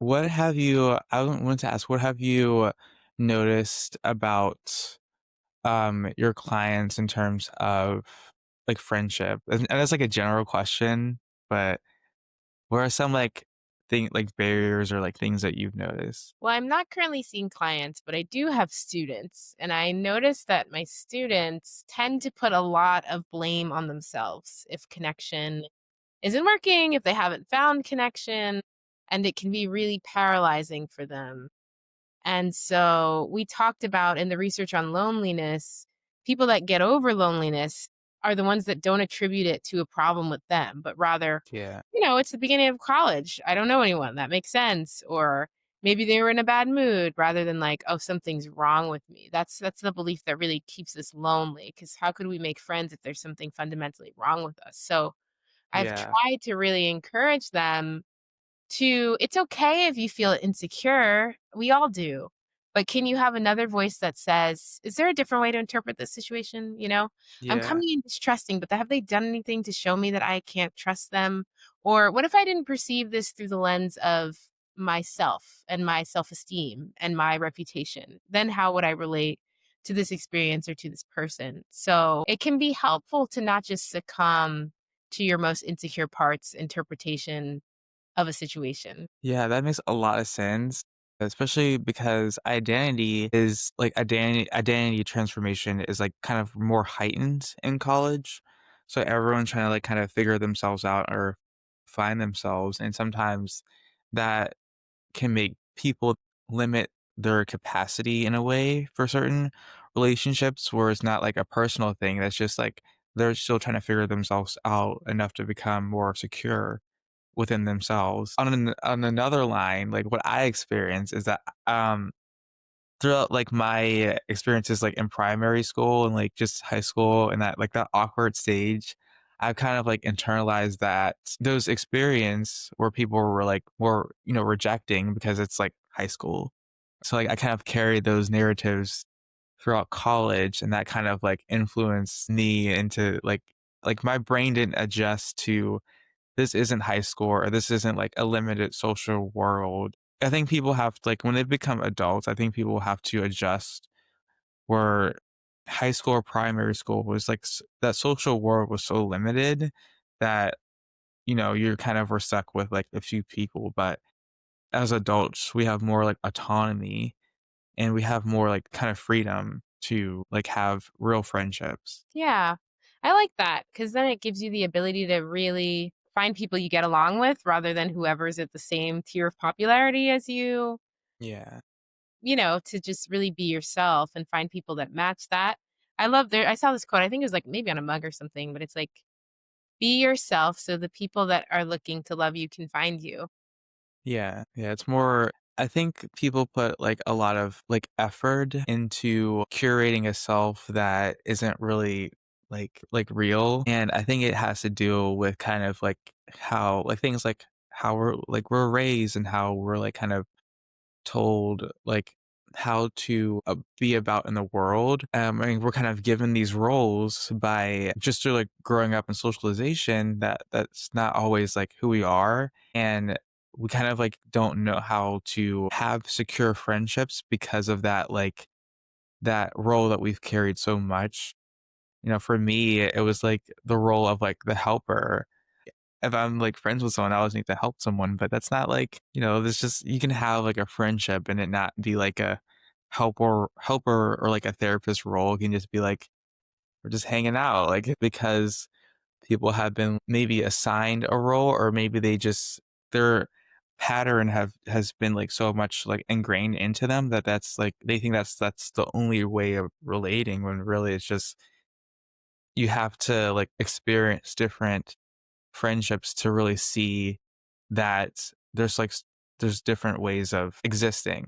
What have you I wanted to ask, what have you noticed about, your clients in terms of, like, friendship? And that's, like, a general question, but what are some, like, barriers or, like, things that you've noticed? Well, I'm not currently seeing clients, but I do have students. And I notice that my students tend to put a lot of blame on themselves if connection isn't working, if they haven't found connection, and it can be really paralyzing for them. And so we talked about in the research on loneliness, people that get over loneliness are the ones that don't attribute it to a problem with them, but rather, Yeah. it's the beginning of college. I don't know anyone. That makes sense. Or maybe they were in a bad mood rather than like, oh, something's wrong with me. That's the belief that really keeps us lonely. Because how could we make friends if there's something fundamentally wrong with us? So I've Yeah. tried to really encourage them to it's okay if you feel insecure, we all do. But can you have another voice that says, "Is there a different way to interpret this situation?" "I'm Yeah. coming in distrusting, but have they done anything to show me that I can't trust them? Or what if I didn't perceive this through the lens of myself and my self-esteem and my reputation? Then how would I relate to this experience or to this person?" So, it can be helpful to not just succumb to your most insecure parts interpretation of a situation. Yeah, that makes a lot of sense, especially because identity transformation is, like, kind of more heightened in college. So everyone's trying to, like, kind of figure themselves out or find themselves, and sometimes that can make people limit their capacity in a way for certain relationships where it's not like a personal thing, that's just, like, they're still trying to figure themselves out enough to become more secure within themselves. On another line, like, what I experience is that, throughout, like, my experiences, like, in primary school and, like, just high school and that awkward stage, I've kind of, like, internalized that those experience where people were, like, more, rejecting because it's, like, high school. So, like, I kind of carried those narratives throughout college, and that kind of, like, influenced me into, like, my brain didn't adjust to this isn't high school or this isn't like a limited social world. I think people have like when they become adults, I think people have to adjust where high school or primary school was like that social world was so limited that you're kind of were stuck with like a few people. But as adults, we have more like autonomy and we have more like kind of freedom to like have real friendships. Yeah. I like that because then it gives you the ability to really find people you get along with rather than whoever's at the same tier of popularity as you, Yeah. to just really be yourself and find people that match that. I saw this quote, I think it was like maybe on a mug or something, but it's like, be yourself so the people that are looking to love you can find you. Yeah, yeah, it's more I think people put, like, a lot of, like, effort into curating a self that isn't really, like, real, and I think it has to do with kind of, like, how like, things like how we're raised and how we're, like, kind of told, like, how to, be about in the world. I mean, we're kind of given these roles by just through, like, growing up in socialization that's not always, like, who we are, and we kind of, like, don't know how to have secure friendships because of that, like, that role that we've carried so much. For me, it was, like, the role of, like, the helper. If I'm, like, friends with someone, I always need to help someone, but that's not like there's just you can have, like, a friendship and it not be like a helper or, like, a therapist role. It can just be like, we're just hanging out, like, because people have been maybe assigned a role or maybe they just their pattern has been, like, so much, like, ingrained into them that that's, like they think that's the only way of relating when really it's just you have to, like, experience different friendships to really see that there's different ways of existing.